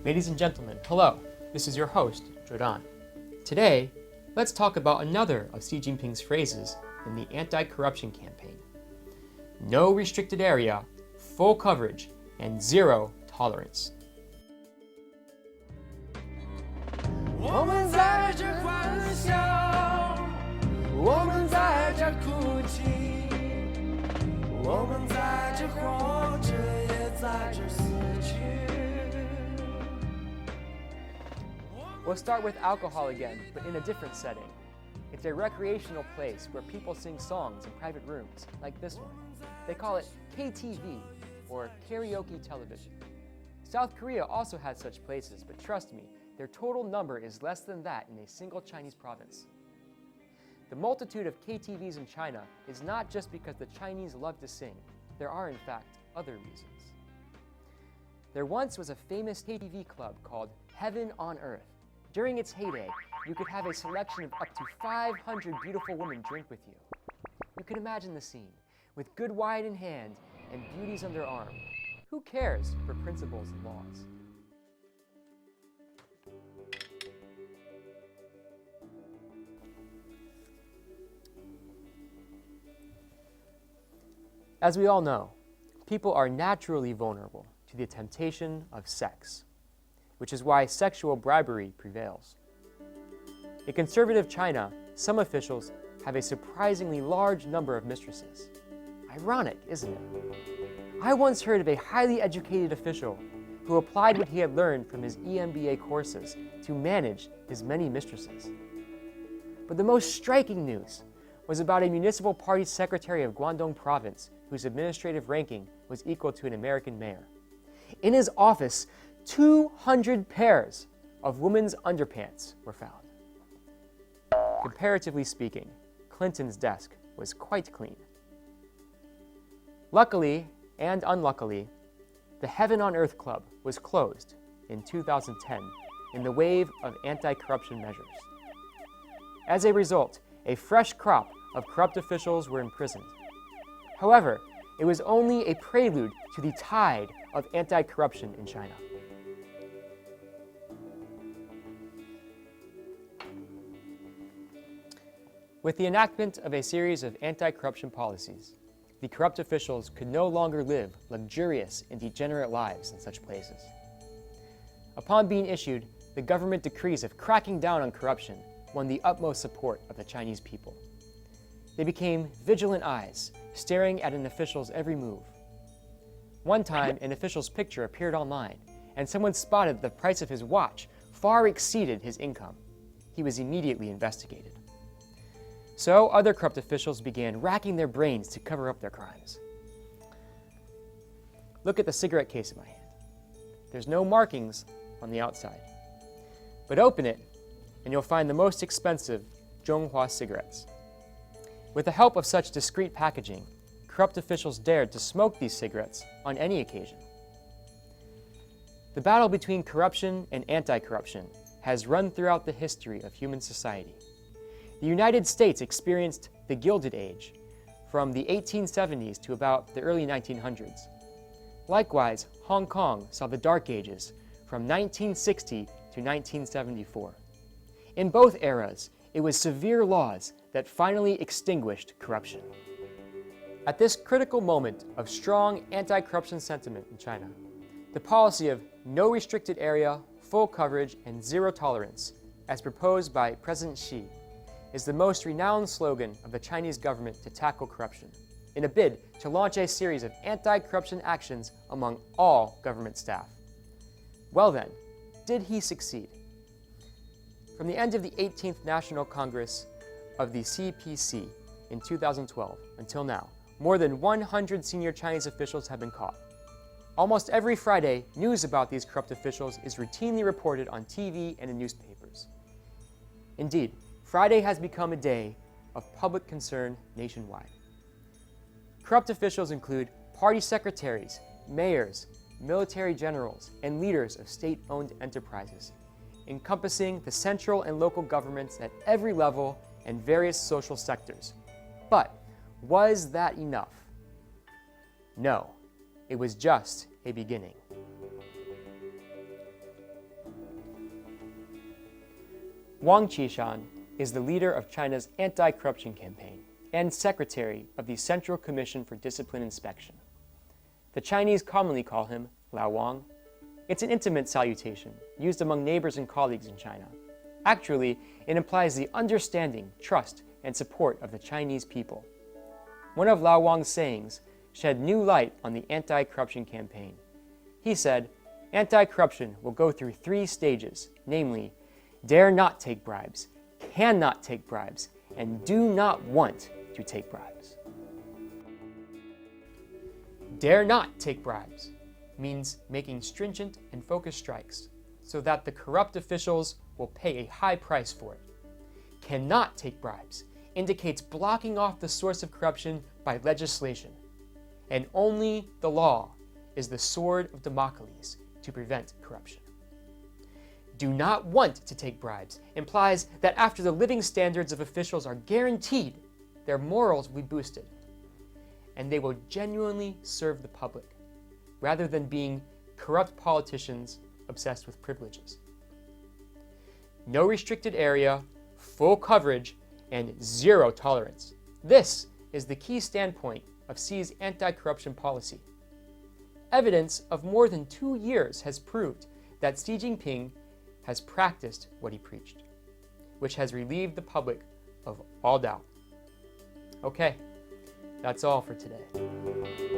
Ladies and gentlemen, hello. This is your host, Jordan. Today, let's talk about another of Xi Jinping's phrases in the anti-corruption campaign. No restricted area, full coverage, and zero tolerance. 我们在这欢笑，我们在这哭泣，我们在这活着，也在这死去。 We'll start with alcohol again, but in a different setting. It's a recreational place where people sing songs in private rooms, like this one. They call it KTV, or karaoke television. South Korea also has such places, but trust me, their total number is less than that in a single Chinese province. The multitude of KTVs in China is not just because the Chinese love to sing. There are, in fact, other reasons. There once was a famous KTV club called Heaven on Earth. During its heyday, you could have a selection of up to 500 beautiful women drink with you. You can imagine the scene, with good wine in hand and beauties under arm. Who cares for principles and laws? As we all know, people are naturally vulnerable to the temptation of sex, which is why sexual bribery prevails. In conservative China, some officials have a surprisingly large number of mistresses. Ironic, isn't it? I once heard of a highly educated official who applied what he had learned from his EMBA courses to manage his many mistresses. But the most striking news was about a municipal party secretary of Guangdong province whose administrative ranking was equal to an American mayor. In his office, 200 pairs of women's underpants were found. Comparatively speaking, Clinton's desk was quite clean. Luckily and unluckily, the Heaven on Earth Club was closed in 2010 in the wave of anti-corruption measures. As a result, a fresh crop of corrupt officials were imprisoned. However, it was only a prelude to the tide of anti-corruption in China. With the enactment of a series of anti-corruption policies, the corrupt officials could no longer live luxurious and degenerate lives in such places. Upon being issued, the government decrees of cracking down on corruption won the utmost support of the Chinese people. They became vigilant eyes, staring at an official's every move. One time, an official's picture appeared online, and someone spotted that the price of his watch far exceeded his income. He was immediately investigated. So other corrupt officials began racking their brains to cover up their crimes. Look at the cigarette case in my hand. There's no markings on the outside. But open it, and you'll find the most expensive Zhonghua cigarettes. With the help of such discreet packaging, corrupt officials dared to smoke these cigarettes on any occasion. The battle between corruption and anti-corruption has run throughout the history of human society. The United States experienced the Gilded Age from the 1870s to about the early 1900s. Likewise, Hong Kong saw the Dark Ages from 1960 to 1974. In both eras, it was severe laws that finally extinguished corruption. At this critical moment of strong anti-corruption sentiment in China, the policy of no restricted area, full coverage, and zero tolerance, as proposed by President Xi, is the most renowned slogan of the Chinese government to tackle corruption, in a bid to launch a series of anti-corruption actions among all government staff. Well then, did he succeed? From the end of the 18th National Congress of the CPC in 2012 until now, more than 100 senior Chinese officials have been caught. Almost every Friday, news about these corrupt officials is routinely reported on TV and in newspapers. Indeed, Friday has become a day of public concern nationwide. Corrupt officials include party secretaries, mayors, military generals, and leaders of state-owned enterprises, encompassing the central and local governments at every level and various social sectors. But was that enough? No, it was just a beginning. Wang Qishan is the leader of China's anti-corruption campaign and secretary of the Central Commission for Discipline Inspection. The Chinese commonly call him Lao Wang. It's an intimate salutation used among neighbors and colleagues in China. Actually, it implies the understanding, trust, and support of the Chinese people. One of Lao Wang's sayings shed new light on the anti-corruption campaign. He said, "Anti-corruption will go through 3 stages, namely, dare not take bribes, cannot take bribes, and do not want to take bribes." Dare not take bribes means making stringent and focused strikes so that the corrupt officials will pay a high price for it. Cannot take bribes indicates blocking off the source of corruption by legislation, and only the law is the sword of Damocles to prevent corruption. Do not want to take bribes implies that after the living standards of officials are guaranteed, their morals will be boosted, and they will genuinely serve the public, rather than being corrupt politicians obsessed with privileges. No restricted area, full coverage, and zero tolerance. This is the key standpoint of Xi's anti-corruption policy. Evidence of more than 2 years has proved that Xi Jinping has practiced what he preached, which has relieved the public of all doubt. Okay, that's all for today.